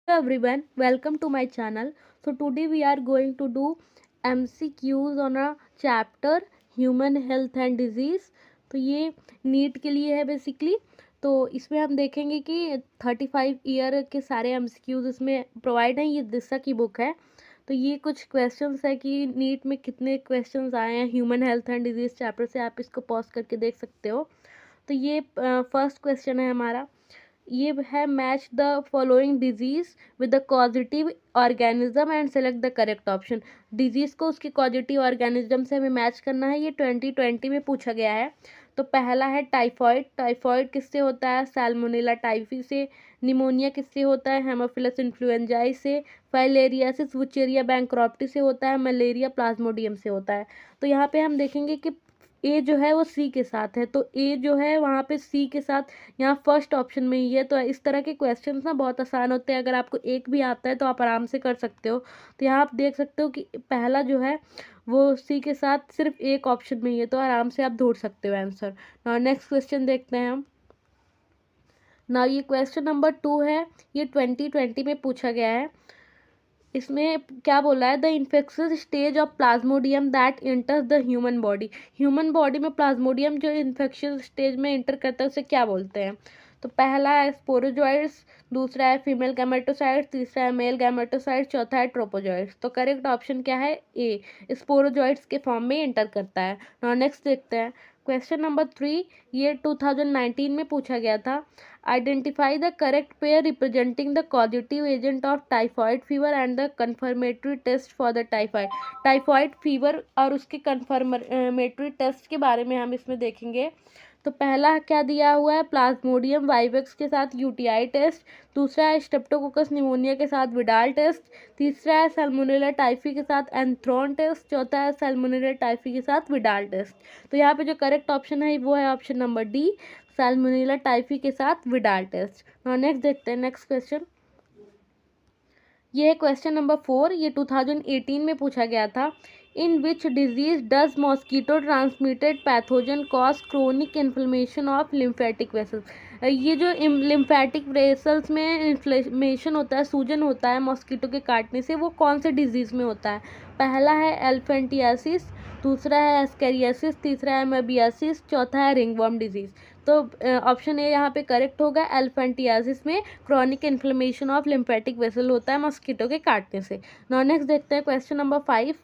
Everyone, welcome to my channel. So today we are going to do MCQs on a chapter Human Health and Disease. तो ये NEET के लिए है basically. तो इसमें हम देखेंगे कि 35 ईयर के सारे MCQs इसमें प्रोवाइड हैं। ये दिशा की बुक है। तो ये कुछ क्वेश्चंस है कि नीट में कितने क्वेश्चंस आए हैं human health and disease chapter से। आप इसको पॉज करके देख सकते हो। तो ये फर्स्ट क्वेश्चन है हमारा। ये है match the following disease with the causative organism and select the correct option. Disease को उसके कॉजिटिव ऑर्गेनिज्म से हमें मैच करना है। ये 2020 में पूछा गया है। तो पहला है टाइफॉइड। टाइफॉइड किससे होता है? सैल्मोनेला टाइफी से। निमोनिया किससे होता है? हेमोफिलस इन्फ्लुएंजाई से। फाइलेरियासिस वुचेरिया बैंक्रॉप्टी से होता है। मलेरिया प्लाज्मोडियम से होता है। तो यहाँ पे हम देखेंगे कि ए जो है वो सी के साथ है। तो ए जो है वहाँ पे सी के साथ यहाँ फर्स्ट ऑप्शन में ही है। तो इस तरह के क्वेश्चंस ना बहुत आसान होते हैं। अगर आपको एक भी आता है तो आप आराम से कर सकते हो। तो यहाँ आप देख सकते हो कि पहला जो है वो सी के साथ सिर्फ एक ऑप्शन में ही है। तो आराम से आप ढूंढ सकते हो आंसर। नाउ नेक्स्ट क्वेश्चन देखते हैं हम। ना ये क्वेश्चन नंबर 2 है। ये 2020 में पूछा गया है। इसमें क्या बोला है? The infectious stage of Plasmodium that इंटर्स the human body. Human body में प्लाज्मोडियम जो इन्फेक्शियस स्टेज में इंटर करता है उसे क्या बोलते हैं? तो पहला है स्पोरोजोइड्स, दूसरा है फीमेल गैमेटोसाइट्स, तीसरा है मेल गैमेटोसाइट्स, चौथा है ट्रोपोजोइड्स। तो करेक्ट ऑप्शन क्या है? ए, स्पोरोजोइड्स के फॉर्म में इंटर करता है। नाउ नेक्स्ट देखते हैं क्वेश्चन नंबर 3। ये 2019 में पूछा गया था। Identify the correct pair representing the causative agent of typhoid fever and the confirmatory test for the typhoid. Typhoid fever और उसके कन्फर्मेटरी टेस्ट के बारे में हम इसमें देखेंगे। तो पहला क्या दिया हुआ है? प्लाज्मोडियम वाइवेक्स के साथ यूटीआई टेस्ट, दूसरा है स्ट्रेप्टोकोकस निमोनिया के साथ विडाल टेस्ट, तीसरा है सैल्मोनेला टाइफी के साथ एंथ्रोन टेस्ट, चौथा है सैल्मोनेला टाइफी के साथ विडाल टेस्ट। तो यहाँ पे जो करेक्ट ऑप्शन है वो है option number D, Salmonella typhi के साथ विडाल टेस्ट। नेक्स्ट देखते हैं नेक्स्ट क्वेश्चन। ये है क्वेश्चन नंबर 4। ये 2018 में पूछा गया था। In which disease does mosquito transmitted pathogen cause chronic inflammation of lymphatic vessels. ये जो लिम्फेटिक वेसल्स में इन्फ्लेमेशन होता है, सूजन होता है मॉस्किटो के काटने से, वो कौन से डिजीज़ में होता है? पहला है एल्फेंटियासिस, दूसरा है एस्केरियासिस, तीसरा है मेबियासिस, चौथा है रिंगवर्म डिजीज़। तो ऑप्शन ए यहाँ पे करेक्ट होगा। एल्फेंटियासिस में chronic inflammation of lymphatic vessel होता है मॉस्किटो के काटने से। नाउ नेक्स्ट देखते हैं क्वेश्चन नंबर 5।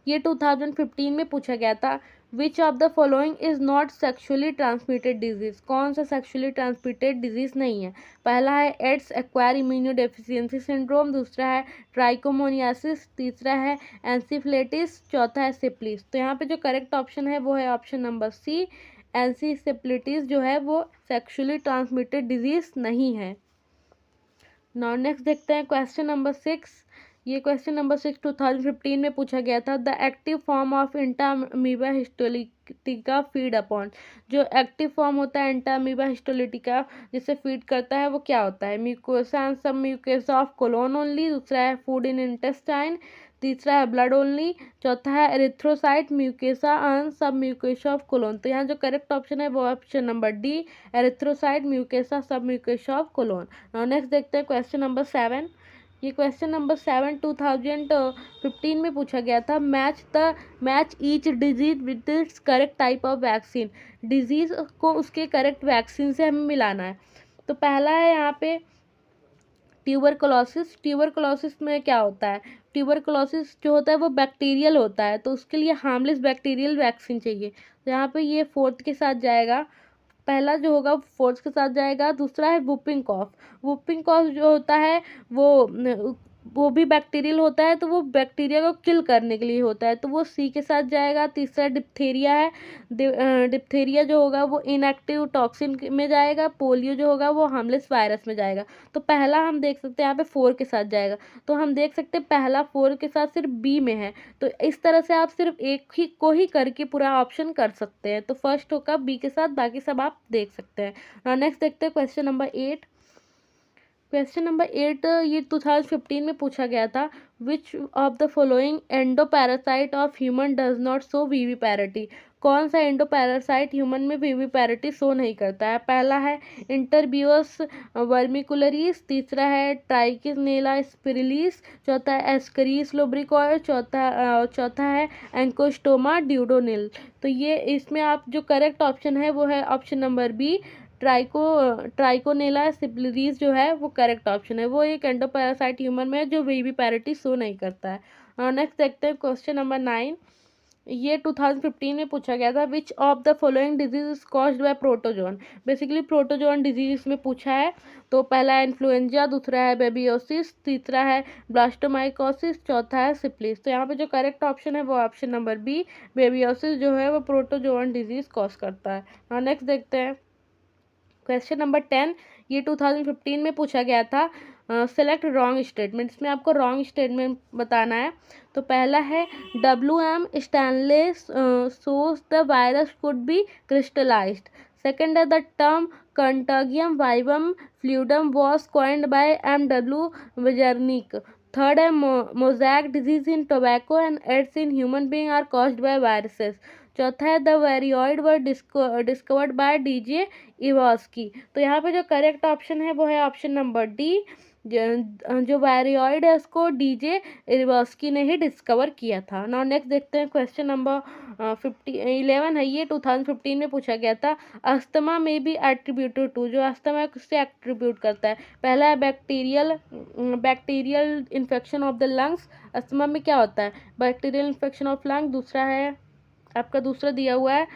ये 2015 में पूछा गया था। Which of the following is not sexually transmitted disease. कौन सा सेक्सुअली ट्रांसमिटेड डिजीज नहीं है? पहला है एड्स एक्वायर इम्यूनोडेफिशिएंसी सिंड्रोम, दूसरा है ट्राइकोमोनियासिस, तीसरा है एंसिफिलिटिस, चौथा है सिप्लिस। तो यहाँ पे जो करेक्ट ऑप्शन है वो है ऑप्शन नंबर सी, एंसिफिलिटिस जो है वो सेक्सुअली ट्रांसमिटेड डिजीज नहीं है। नाउ नेक्स्ट देखते हैं क्वेश्चन नंबर 6। ये क्वेश्चन नंबर 6 2015 में पूछा गया था। The active form of Entamoeba histolytica feed upon. जो एक्टिव फॉर्म होता है इंटामीबा हिस्टोलिटिका जिससे फीड करता है वो क्या होता है? म्यूकोसा एंड सब म्यूकोसा ऑफ कोलोन ओनली, दूसरा है फूड इन इंटेस्टाइन, तीसरा है ब्लड ओनली, चौथा है एरिथ्रोसाइट म्यूकेसा एंड सब म्यूकेसा ऑफ कोलोन। तो यहाँ जो करेक्ट ऑप्शन है वो ऑप्शन नंबर डी, एरिथ्रोसाइट म्यूकेसा सब म्यूकेसा ऑफ कोलोन। नाउ नेक्स्ट देखते हैं क्वेश्चन नंबर 7। ये क्वेश्चन नंबर 7 2015 में पूछा गया था। Match each disease with its correct type of vaccine. Disease को उसके करेक्ट वैक्सीन से हमें मिलाना है। तो पहला है यहाँ पे ट्यूबरकुलोसिस। ट्यूबरकुलोसिस में क्या होता है? ट्यूबरकुलोसिस जो होता है वो बैक्टीरियल होता है, तो उसके लिए हार्मलेस बैक्टीरियल वैक्सीन चाहिए। तो यहाँ पे ये फोर्थ के साथ जाएगा। पहला जो होगा फोर्थ के साथ जाएगा। दूसरा है वुपिंग कॉफ। वुपिंग कॉफ जो होता है वो भी बैक्टीरियल होता है, तो वो बैक्टीरिया को किल करने के लिए होता है, तो वो सी के साथ जाएगा। तीसरा डिप्थेरिया है। डिप्थेरिया जो होगा वो इनएक्टिव टॉक्सिन में जाएगा। पोलियो जो होगा वो हार्मलेस वायरस में जाएगा। तो पहला हम देख सकते हैं यहाँ पे 4 के साथ जाएगा। तो हम देख सकते हैं पहला 4 के साथ सिर्फ बी में है। तो इस तरह से आप सिर्फ एक ही को ही करके पूरा ऑप्शन कर सकते हैं। तो फर्स्ट होगा बी के साथ, बाकी सब आप देख सकते हैं। नेक्स्ट देखते हैं क्वेश्चन नंबर 8। क्वेश्चन नंबर 8 ये 2015 में पूछा गया था। Which of the following endoparasite of human does not show viviparity. कौन सा एंडो पैरासाइट ह्यूमन में विविपैरिटी शो नहीं करता है? पहला है इंटरबियोस वर्मिकुलरीज, तीसरा है ट्राइकिनेला स्पिरिलिस, चौथा है एस्करीस लुब्रिकॉइड, चौथा है एंकोस्टोमा ड्यूडोनिल। तो ये इसमें आप जो करेक्ट ऑप्शन है वो है ऑप्शन नंबर बी, ट्राइकोनेला स्पिरिलिस जो है वो करेक्ट ऑप्शन है। वो एक एंडोपैरासाइट ह्यूमन में है जो विविपैरिटी शो नहीं करता है। नेक्स्ट देखते हैं क्वेश्चन नंबर 9। ये 2015 में पूछा गया था, which of the following disease is caused bye protozoan. Basically protozoan disease में पूछा है। तो पहला है इन्फ्लुएंजा, दूसरा है बेबियोसिस, तीसरा है ब्लास्टोमाइकोसिस, चौथा है सिफिलिस। तो यहाँ पे जो करेक्ट ऑप्शन है वो ऑप्शन नंबर बी, बेबियोसिस जो है वो प्रोटोजोन डिजीज कॉज करता है। नेक्स्ट देखते हैं क्वेश्चन नंबर 10। ये 2015 में पूछा गया था, सेलेक्ट रॉन्ग स्टेटमेंट। इसमें आपको रॉन्ग स्टेटमेंट बताना है। तो पहला है WM stainless shows the virus could be crystallized. Second है the term Contagium vivum fluidum was coined by M.W. Wozniak. Third है mosaic disease in tobacco and AIDS in human being are caused by viruses. चौथा है the viroid were discovered by DJ Ivanowsky. तो यहाँ पे जो correct option है वो है ऑप्शन नंबर डी, जो वेरियोइड है उसको DJ इवास्की ने ही डिस्कवर किया था। नाउ नेक्स्ट देखते हैं क्वेश्चन नंबर 11 है। ये 2015 में पूछा गया था, अस्थमा में भी एट्रीब्यूटेड टू। जो अस्थमा है उससे एट्रीब्यूट करता है। पहला है bacterial infection of the lungs. Asthma में क्या होता है? Bacterial infection of lung. दूसरा है आपका दूसरा दिया हुआ है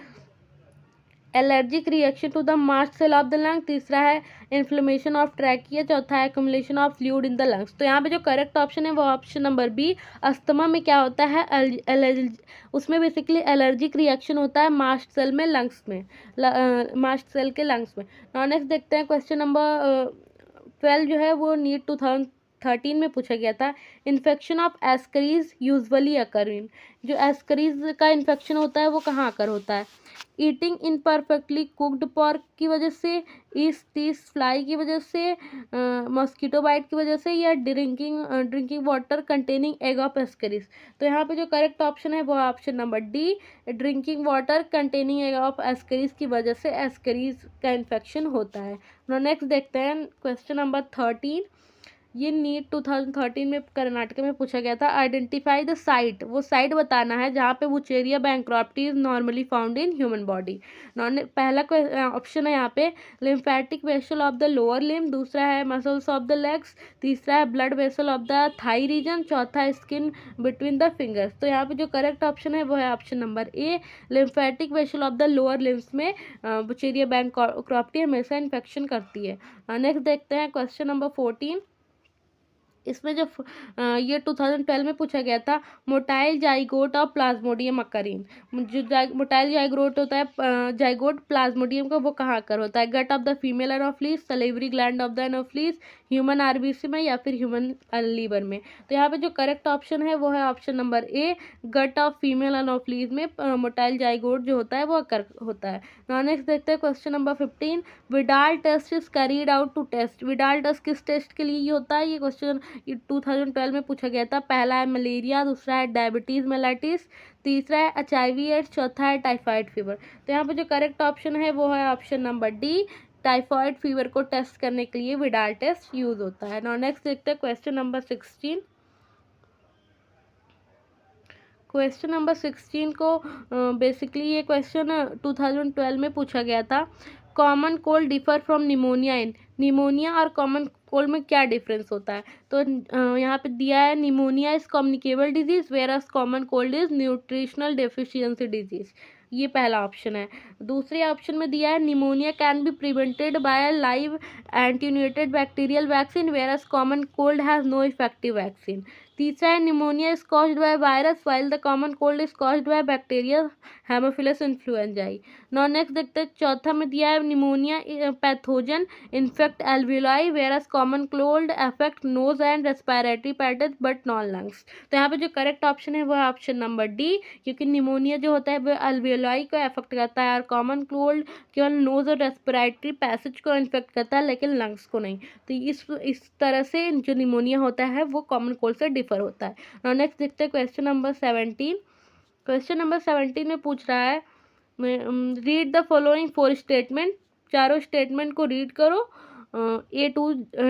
allergic reaction to the mast cell of the lung. तीसरा है इन्फ्लेमेशन ऑफ ट्रैकिया। चौथा है accumulation of fluid in the lungs. तो यहाँ पे जो करेक्ट ऑप्शन है वो ऑप्शन नंबर बी, अस्थमा में क्या होता है? उसमें बेसिकली एलर्जिक रिएक्शन होता है मास्ट सेल में, लंग्स में, मास्ट सेल के लंग्स में। नेक्स्ट देखते हैं क्वेश्चन नंबर 12 जो है वो नीट 2013 में पूछा गया था, इन्फेक्शन ऑफ एस्करीज यूजुअली अकर इन। जो एस्करीज का इन्फेक्शन होता है वो कहाँ अकर होता है? ईटिंग इनपरफेक्टली कुक्ड पॉर्क की वजह से, ईस्ट फ्लाई की वजह से, मॉस्किटो बाइट की वजह से, या drinking water containing egg of Ascaris. तो यहाँ पे जो करेक्ट ऑप्शन है वो option number D, drinking water containing egg of Ascaris की वजह से एस्करीज का इन्फेक्शन होता है। नेक्स्ट देखते हैं क्वेश्चन नंबर 13। ये नीट 2013 में कर्नाटक में पूछा गया था, आइडेंटिफाई द साइट। वो साइट बताना है जहाँ पे Wuchereria bancrofti is normally found in human body. पहला ऑप्शन है यहाँ पे lymphatic vessel of the lower limb, दूसरा है मसल्स ऑफ द लेग्स, तीसरा है blood vessel of the thigh region, चौथा है स्किन बिटवीन द फिंगर्स। तो यहाँ पे जो करेक्ट ऑप्शन है वो है option number A, lymphatic vessel of the lower limbs में वुचेरिया बैंक्रॉप्टी हमेशा इन्फेक्शन करती है। नेक्स्ट देखते हैं क्वेश्चन नंबर 14। इसमें जो ये 2012 में पूछा गया था, मोटाइल जाइगोट ऑफ प्लाज्मोडियम अकरिन। जो मोटाइल जाइगोट होता है, जाइगोट प्लाज्मोडियम का, वो कहाँ कर होता है? Gut of the female Anopheles, salivary gland of the Anopheles, human RBC में, या फिर ह्यूमन लीवर में। तो यहाँ पे जो करेक्ट ऑप्शन है वो है option number A, gut of female Anopheles में मोटाइल जाइगोट जो होता है वो अकर होता है। नेक्स्ट देखते हैं question number 15। Widal test is carried out to test. Widal test किस टेस्ट के लिए होता है? ये क्वेश्चन 2012 में पूछा गया था। पहला है मलेरिया, दूसरा है डायबिटीज मेलाइटिस, तीसरा है HIV एड्स, चौथा है टाइफाइड फीवर। तो यहाँ पे जो करेक्ट ऑप्शन है वो है option number D, typhoid fever को टेस्ट करने के लिए विडाल टेस्ट यूज होता है। नाउ नेक्स्ट देखते हैं क्वेश्चन नंबर 16। क्वेश्चन नंबर 16 को बेसिकली ये क्वेश्चन 2012 में पूछा गया था, common cold differ from pneumonia in. Pneumonia और कॉमन कोल्ड में क्या डिफरेंस होता है? तो यहाँ पे दिया है, pneumonia is communicable disease whereas common cold is nutritional deficiency disease. ये पहला ऑप्शन है। दूसरे ऑप्शन में दिया है, pneumonia can be prevented by live attenuated bacterial vaccine whereas common cold has no effective vaccine. तीसरा है, pneumonia is caused by virus while the common cold is caused by bacteria Haemophilus influenzae. Next देखते हैं, चौथा में दिया है, pneumonia pathogen infect alveoli where as common cold affect nose and respiratory pattern but non lungs. तो यहाँ पे जो करेक्ट ऑप्शन है वो है ऑप्शन नंबर डी, क्योंकि निमोनिया जो होता है वो एल्वियोलाई को अफेक्ट करता है और कॉमन कोल्ड केवल नोज और रेस्पिरेटरी पैसेज को इन्फेक्ट करता है लेकिन लंग्स को नहीं। तो इस तरह से जो निमोनिया होता है वो कॉमन कोल्ड से डिफर होता है। नेक्स्ट देखते हैं क्वेश्चन नंबर 17। क्वेश्चन नंबर 17 में पूछ रहा है, रीड द फॉलोइंग 4 स्टेटमेंट, चारों स्टेटमेंट को रीड करो A to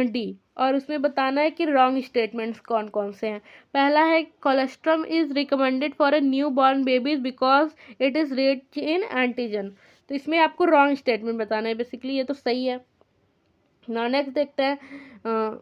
D, और उसमें बताना है कि रॉन्ग स्टेटमेंट्स कौन कौन से हैं। पहला है colostrum is recommended for a new born babies because it is rich in antigen. तो इसमें आपको रॉन्ग स्टेटमेंट बताना है, बेसिकली ये तो सही है ना। नेक्स्ट देखते हैं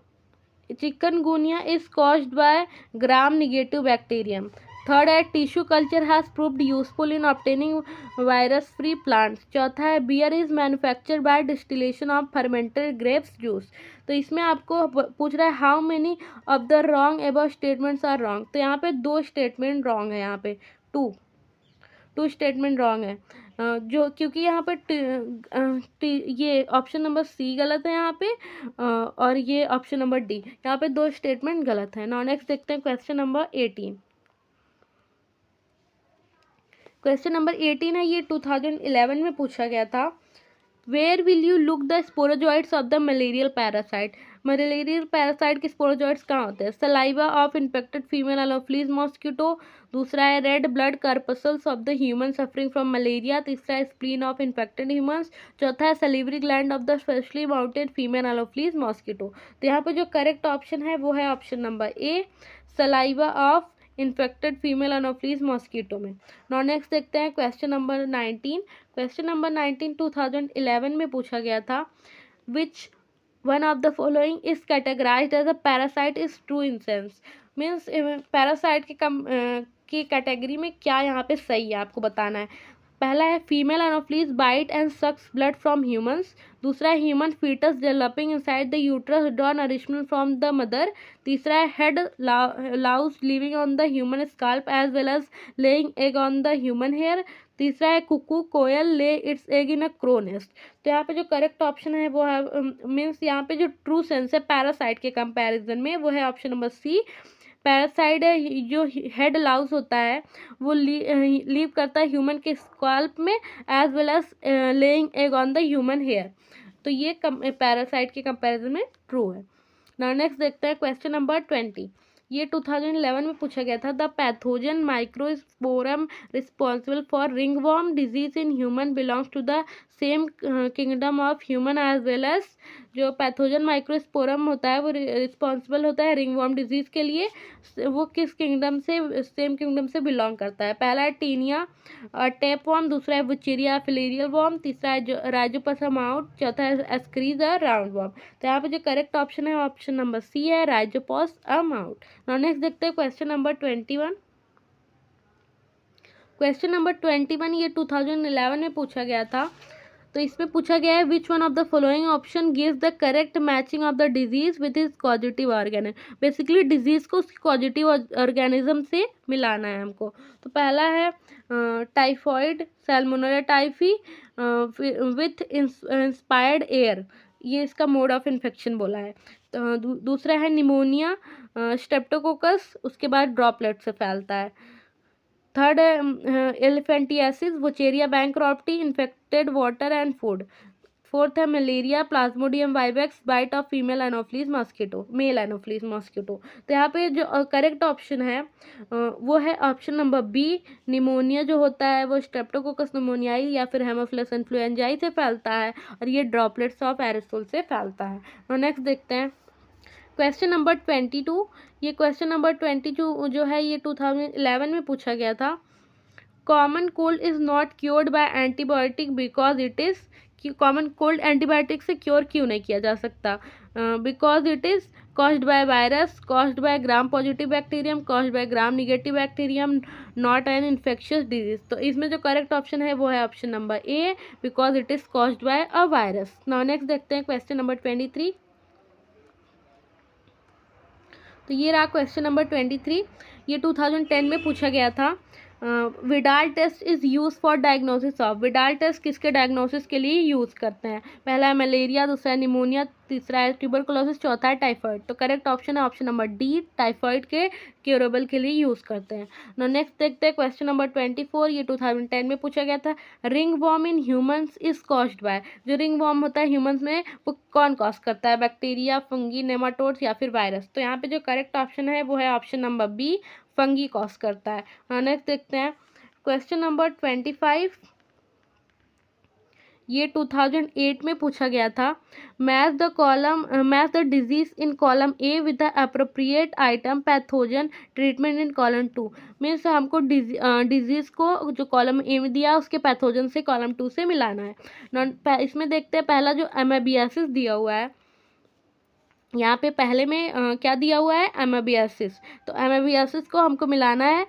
chikungunya is caused by gram negative bacterium. Third है tissue culture has proved useful in obtaining virus free plants. चौथा है beer is manufactured by distillation of fermented grapes juice. तो इसमें आपको पूछ रहा है how many of the wrong above statements are wrong. तो यहाँ पे 2 स्टेटमेंट रॉन्ग है, यहाँ पे टू स्टेटमेंट रॉन्ग है जो, क्योंकि यहाँ पे ये ऑप्शन नंबर सी गलत है यहाँ पे और ये ऑप्शन नंबर डी, यहाँ पे 2 स्टेटमेंट गलत है। नाउ नेक्स्ट देखते हैं क्वेश्चन नंबर 18। क्वेश्चन नंबर 18 है, ये 2011 में पूछा गया था। Where will you look the sporozoites of the malarial parasite. Malarial parasite के स्पोरोजॉइड्स कहाँ होते हैं? Saliva of infected female anopheles mosquito. दूसरा है red blood corpuscles of the human suffering from malaria. तीसरा है स्प्लीन ऑफ इन्फेक्टेड ह्यूमंस। चौथा है salivary gland of the specially mounted female anopheles mosquito. तो यहाँ पे जो करेक्ट ऑप्शन है वो है option number A, saliva of infected female anopheles mosquito में। नाउ नेक्स्ट देखते हैं क्वेश्चन नंबर 19। क्वेश्चन नंबर 19 2011 में पूछा गया था। Which one of the following is categorized as a parasite is true in sense. Means parasite की category में क्या यहाँ पे सही है आपको बताना है। पहला है female Anopheles bite and sucks blood from humans. दूसरा है human foetus developing inside the uterus draw nourishment from the mother. तीसरा है head louse living on the human scalp as well as laying egg on the human hair. तीसरा है cuckoo koel lay its egg in a crow nest. तो यहाँ पे जो correct option है वो है मीन्स यहाँ पे जो ट्रू सेंस है पैरासाइट के कंपैरिजन में वो है ऑप्शन नंबर सी। पैरासाइट है जो हेड लाउस होता है वो लीव करता है ह्यूमन के स्कैल्प में as well as laying egg on the human hair. तो ये पैरासाइट के कंपैरिजन में ट्रू है। नाउ नेक्स्ट देखते हैं क्वेश्चन नंबर 20। ये 2011 में पूछा गया था। The pathogen Microsporum responsible for ringworm disease in human belongs to the same kingdom of human as well as. जो पैथोजन माइक्रोस्पोरम होता है वो रिस्पॉन्सिबल होता है रिंगवॉर्म डिजीज के लिए, वो किस किंगडम से, सेम किंगडम से बिलोंग करता है। पहला है टीनिया टेपवॉर्म। दूसरा है वुचेरिया फिलेरियल वॉर्म। तीसरा है राइजोपसमाउट। चौथा है एस्क्रीज राउंड वॉर्म। तो यहाँ पे जो करेक्ट ऑप्शन है ऑप्शन नंबर सी है राइजोपॉस अमाउट। नाउ नेक्स्ट देखते हैं क्वेश्चन नंबर 21। क्वेश्चन नंबर 21 ये 2011 में पूछा गया था। तो इसमें पूछा गया है विच one of the following option gives the correct matching of the disease with his causative organism. Basically disease को उसकी कॉजिटिव ऑर्गेनिज्म से मिलाना है हमको। तो पहला है typhoid Salmonella typhi with inspired air, ये इसका मोड ऑफ इन्फेक्शन बोला है। तो दूसरा है निमोनिया स्ट्रेप्टोकोकस, उसके बाद ड्रॉपलेट से फैलता है। थर्ड है elephantiasis wuchereria bancrofti infected water and food. Fourth है malaria plasmodium vivax bite of female anopheles mosquito, male anopheles mosquito. तो यहाँ पे जो करेक्ट ऑप्शन है वो है ऑप्शन नंबर बी। निमोनिया जो होता है वो स्ट्रेप्टोकोकस निमोनियाई या फिर हेमोफिलस इन्फ्लुएंजाई से फैलता है और ये ड्रॉपलेट्स ऑफ एरोसोल से फैलता है। और नेक्स्ट देखते हैं क्वेश्चन नंबर 22। ये क्वेश्चन नंबर 22 जो है ये 2011 में पूछा गया था। Common cold is not cured by antibiotic because it is, common cold antibiotic से क्योर क्यों नहीं किया जा सकता? Because it is caused by virus, caused by gram positive bacterium, caused by gram negative bacterium, not an infectious disease. तो इसमें जो correct option है वो है option number A because it is caused by a virus. Now next देखते हैं question number 23। तो ये रहा क्वेश्चन नंबर 23। ये 2010 में पूछा गया था। Widal test is use for diagnosis of. Widal test किसके डायग्नोसिस के लिए यूज़ करते हैं? पहला है मलेरिया, दूसरा है निमोनिया, तीसरा है ट्यूबरकुलोसिस, चौथा है टाइफाइड। तो करेक्ट ऑप्शन है ऑप्शन नंबर डी, टाइफाइड के क्योरेबल के लिए यूज़ करते हैं। नो नेक्स्ट देखते हैं क्वेश्चन नंबर 24। ये 2010 में पूछा गया था। Ringworm in humans is caused by. जो रिंग वॉर्म होता है ह्यूमंस में वो कौन कॉज करता है? बैक्टीरिया, फंगी, नेमाटोड्स या फिर वायरस। तो यहाँ पे जो करेक्ट ऑप्शन है वो है option number B, fungi cause करता है। नेक्स्ट देखते हैं क्वेश्चन नंबर 25। ये 2008 में पूछा गया था। Match the disease in column A with the appropriate item pathogen treatment in column 2। Means हमको डिजीज को जो कॉलम ए में दिया उसके पैथोजन से कॉलम 2 से मिलाना है। इसमें देखते हैं पहला जो एमेबियासिस दिया हुआ है, यहाँ पे पहले में क्या दिया हुआ है, एमेबियासिस। तो एमेबियासिस को हमको मिलाना है।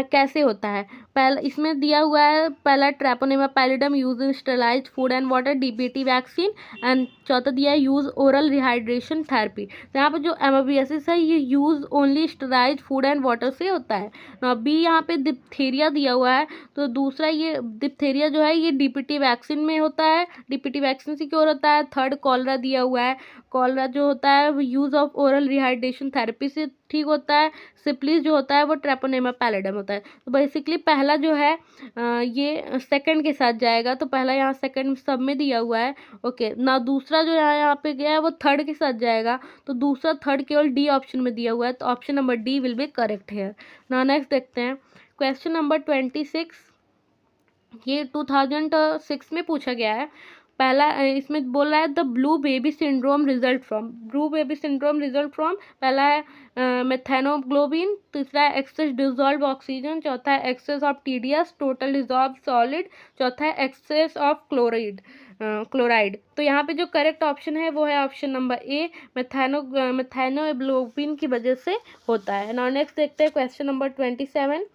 कैसे होता है, पहला इसमें दिया हुआ है, पहला treponema pallidum use in sterilized food and water DPT vaccine, and चौथा दिया है यूज ओरल रिहाइड्रेशन थेरेपी। तो यहाँ पे जो एमेबियासिस है ये use only sterilised food and water से होता है। अभी यहाँ पे डिप्थीरिया दिया हुआ है, तो दूसरा ये डिप्थीरिया जो है ये डीपीटी वैक्सीन में होता है। डीपीटी वैक्सीन से क्यों होता है। थर्ड कॉलरा दिया हुआ है, कॉलरा जो होता है वो use of oral rehydration therapy से ठीक होता है। सिप्लिस जो होता है वो ट्रेपोनेमा पैलिडम होता है। तो बेसिकली पहला जो है ये सेकंड के साथ जाएगा, तो पहला यहाँ सेकंड सब में दिया हुआ है। ओके ना, दूसरा जो यहाँ पे गया है वो थर्ड के साथ जाएगा, तो दूसरा थर्ड केवल डी ऑप्शन में दिया हुआ है, तो option number D will be correct here. ना नेक्स्ट देखते हैं क्वेश्चन नंबर 26। ये 2006 में पूछा गया है। पहला इसमें बोल रहा है the blue baby syndrome result from. पहला है मेथेनोग्लोबिन, तीसरा है एक्सेस डिजॉल्व ऑक्सीजन, चौथा है excess of TDS total dissolve solid, चौथा है एक्सेस ऑफ क्लोराइड। तो यहाँ पे जो करेक्ट ऑप्शन है वो है ऑप्शन नंबर ए, मेथेनोग्लोबिन की वजह से होता है। नाउ नेक्स्ट देखते हैं क्वेश्चन नंबर 27।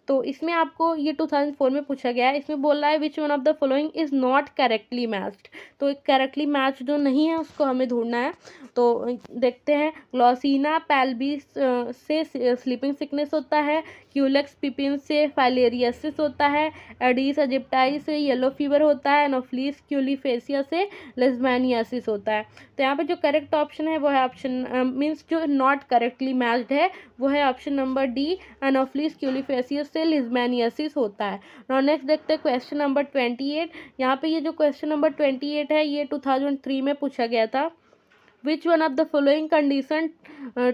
तो इसमें आपको ये 2004 में पूछा गया है। इसमें बोल रहा है विच one of the following is not correctly matched. तो करेक्टली मैच जो नहीं है उसको हमें ढूंढना है। तो देखते हैं, ग्लॉसिना पैल्बी से स्लीपिंग सिकनेस होता है, क्यूलेक्स पिपिन से फाइलेरियसिस होता है, एडीज अजिप्टाई से येलो फीवर होता है, एनोफ्लीस क्यूलिफेसिया से लेशमैनियासिस होता है। तो यहाँ पे जो करेक्ट ऑप्शन है वो है ऑप्शन मीन्स जो नॉट करेक्टली मैच्ड है वो है ऑप्शन नंबर डी, एनोफ्लीस क्यूलिफेसिया से लिज्मेनियासिस होता है। नाउ नेक्स्ट देखते हैं क्वेश्चन नंबर 28। यहाँ पे ये जो क्वेश्चन नंबर 28 है ये 2003 में पूछा गया था। Which one of the following condition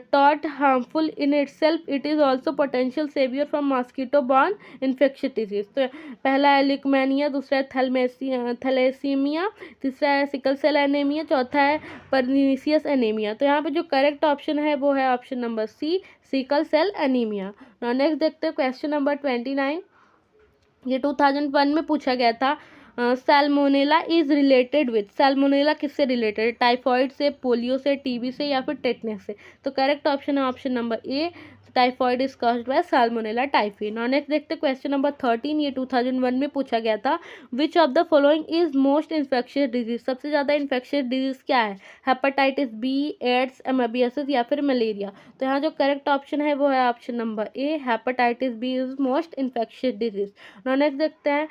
thought harmful in itself, it is also potential savior from mosquito borne infectious disease। तो पहला है लिकमेनिया, दूसरा है थैलेसीमिया, तीसरा है सिकल सेल एनीमिया, चौथा है परनीसियस एनीमिया। तो यहाँ पे जो करेक्ट ऑप्शन है वो है option number C, sickle cell anaemia. Now next देखते हैं क्वेश्चन नंबर 29। ये 2001 में पूछा गया था। Salmonella is related with, Salmonella किससे रिलेटेड, टाइफॉइड से, पोलियो से, टीबी से या फिर टेटनस से। तो करेक्ट ऑप्शन है option number A, typhoid is caused bye Salmonella typhi. Now next देखते हैं क्वेश्चन नंबर 13। ये 2001 में पूछा गया था। Which of the following is most infectious disease, सबसे ज़्यादा इन्फेक्शियस डिजीज क्या है, हेपेटाइटिस बी, एड्स, एमेबियासिस या फिर मलेरिया। तो यहाँ जो करेक्ट ऑप्शन है वो है option number A, hepatitis B is most infectious disease. Now next देखते हैं